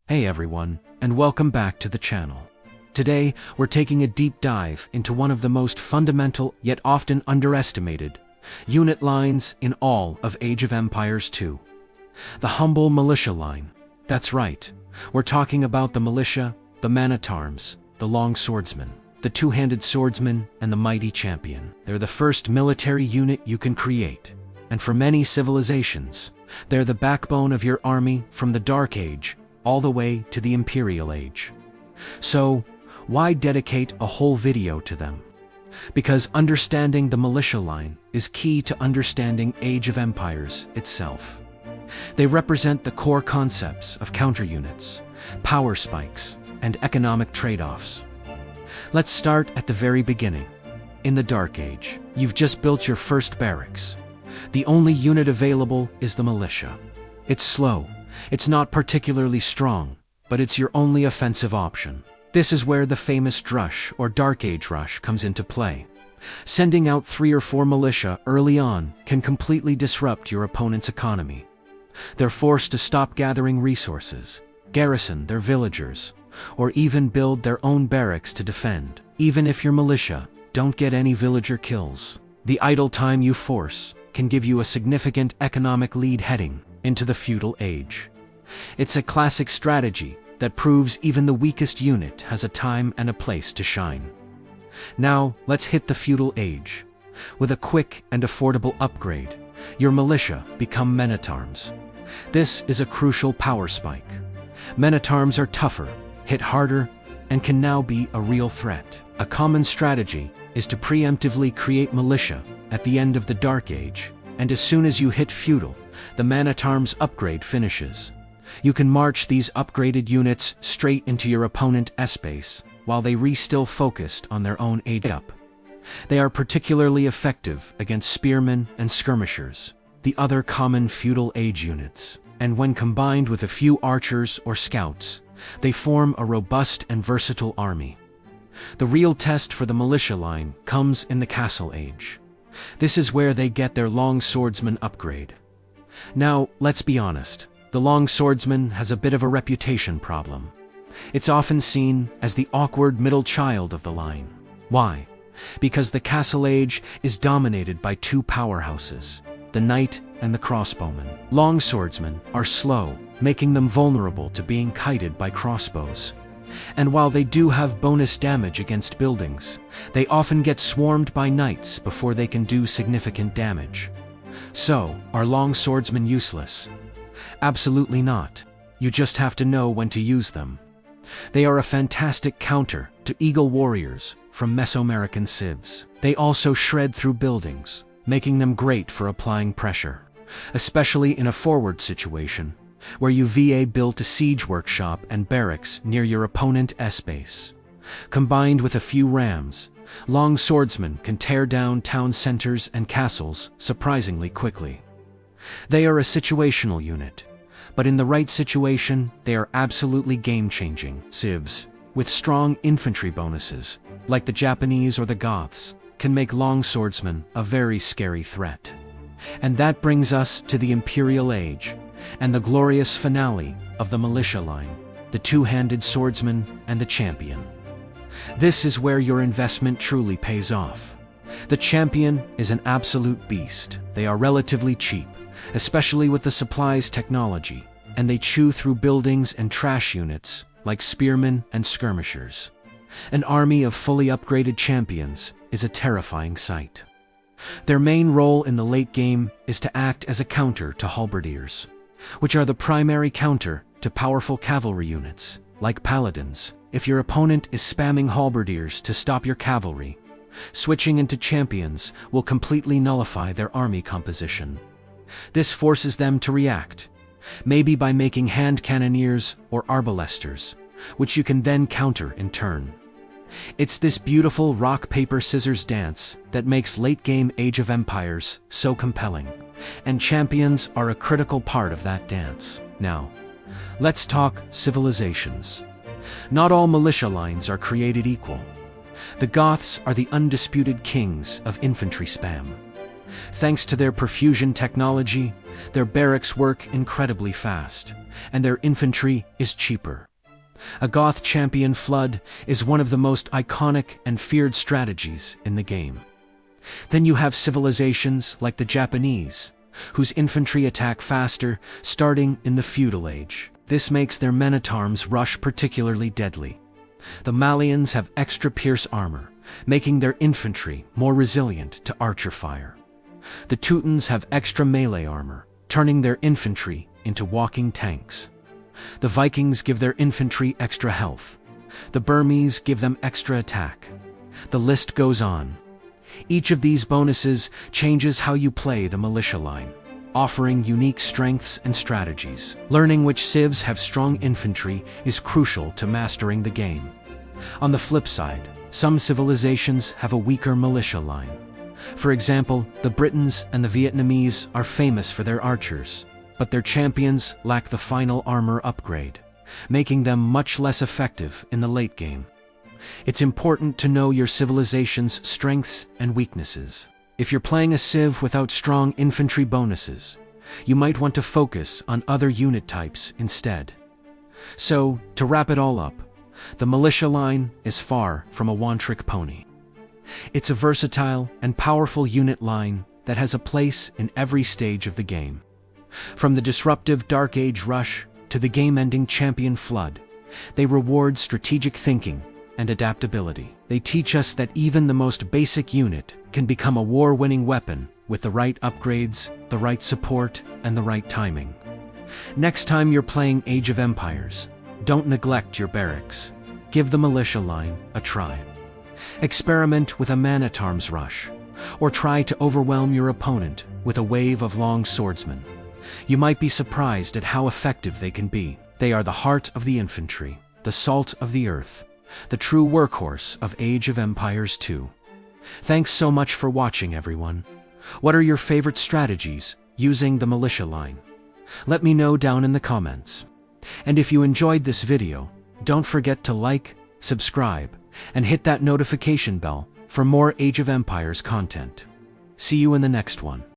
Hey everyone, and welcome back to the channel. Today, we're taking a deep dive into one of the most fundamental yet often underestimated unit lines in all of Age of Empires 2. The humble Militia Line. That's right, we're talking about the Militia, the Man-at-Arms, the Long Swordsmen, the Two-Handed Swordsman, and the Mighty Champion. They're the first military unit you can create, and for many civilizations, they're the backbone of your army from the Dark Age all the way to the Imperial Age. So, why dedicate a whole video to them? Because understanding the Militia Line is key to understanding Age of Empires itself. They represent the core concepts of counter units, power spikes, and economic trade-offs. Let's start at the very beginning. In the Dark Age, you've just built your first barracks. The only unit available is the militia. It's slow, it's not particularly strong, but it's your only offensive option. This is where the famous Drush or Dark Age rush comes into play. Sending out 3 or 4 militia early on can completely disrupt your opponent's economy. They're forced to stop gathering resources, garrison their villagers, or even build their own barracks to defend. Even if your militia don't get any villager kills, the idle time you force can give you a significant economic lead heading into the feudal age. It's a classic strategy that proves even the weakest unit has a time and a place to shine. Now, let's hit the feudal age. With a quick and affordable upgrade, your militia become men-at-arms. This is a crucial power spike. Men-at-arms are tougher, hit harder, and can now be a real threat. A common strategy is to preemptively create militia at the end of the Dark Age, and as soon as you hit feudal, the man-at-arms upgrade finishes. You can march these upgraded units straight into your opponent's S-base, while they still focused on their own age up. They are particularly effective against spearmen and skirmishers, the other common feudal age units, and when combined with a few archers or scouts, they form a robust and versatile army. The real test for the Militia Line comes in the Castle Age. This is where they get their Long Swordsman upgrade. Now, let's be honest, the Long Swordsman has a bit of a reputation problem. It's often seen as the awkward middle child of the line. Why? Because the Castle Age is dominated by 2 powerhouses, the Knight and the Crossbowman. Long Swordsmen are slow, making them vulnerable to being kited by crossbows. And while they do have bonus damage against buildings, they often get swarmed by knights before they can do significant damage. So, are Long Swordsmen useless? Absolutely not. You just have to know when to use them. They are a fantastic counter to Eagle Warriors from Mesoamerican civs. They also shred through buildings, making them great for applying pressure, especially in a forward situation, where you built a siege workshop and barracks near your opponent's S-base. Combined with a few rams, Long Swordsmen can tear down town centers and castles surprisingly quickly. They are a situational unit, but in the right situation, they are absolutely game-changing. Civs, with strong infantry bonuses, like the Japanese or the Goths, can make Long Swordsmen a very scary threat. And that brings us to the Imperial Age, and the glorious finale of the Militia Line, the Two-Handed Swordsman and the Champion. This is where your investment truly pays off. The Champion is an absolute beast. They are relatively cheap, especially with the supplies technology, and they chew through buildings and trash units like spearmen and skirmishers. An army of fully upgraded champions is a terrifying sight. Their main role in the late game is to act as a counter to halberdiers, which are the primary counter to powerful cavalry units, like paladins. If your opponent is spamming halberdiers to stop your cavalry, switching into champions will completely nullify their army composition. This forces them to react, maybe by making hand cannoneers or arbalesters, which you can then counter in turn. It's this beautiful rock-paper-scissors dance that makes late-game Age of Empires so compelling, and champions are a critical part of that dance. Now, let's talk civilizations. Not all militia lines are created equal. The Goths are the undisputed kings of infantry spam. Thanks to their perfusion technology, their barracks work incredibly fast, and their infantry is cheaper. A Goth champion flood is one of the most iconic and feared strategies in the game. Then you have civilizations like the Japanese, whose infantry attack faster, starting in the Feudal Age. This makes their men-at-arms rush particularly deadly. The Malians have extra pierce armor, making their infantry more resilient to archer fire. The Teutons have extra melee armor, turning their infantry into walking tanks. The Vikings give their infantry extra health. The Burmese give them extra attack. The list goes on. Each of these bonuses changes how you play the Militia Line, offering unique strengths and strategies. Learning which civs have strong infantry is crucial to mastering the game. On the flip side, some civilizations have a weaker Militia Line. For example, the Britons and the Vietnamese are famous for their archers, but their champions lack the final armor upgrade, making them much less effective in the late game. It's important to know your civilization's strengths and weaknesses. If you're playing a civ without strong infantry bonuses, you might want to focus on other unit types instead. So, to wrap it all up, the Militia Line is far from a one-trick pony. It's a versatile and powerful unit line that has a place in every stage of the game. From the disruptive Dark Age rush to the game-ending champion flood, they reward strategic thinking and adaptability. They teach us that even the most basic unit can become a war-winning weapon with the right upgrades, the right support, and the right timing. Next time you're playing Age of Empires, don't neglect your barracks. Give the Militia Line a try. Experiment with a man-at-arms rush, or try to overwhelm your opponent with a wave of Long Swordsmen. You might be surprised at how effective they can be. They are the heart of the infantry, the salt of the earth, the true workhorse of Age of Empires 2. Thanks so much for watching, everyone. What are your favorite strategies using the Militia Line? Let me know down in the comments. And if you enjoyed this video, don't forget to like, subscribe, and hit that notification bell for more Age of Empires content. See you in the next one.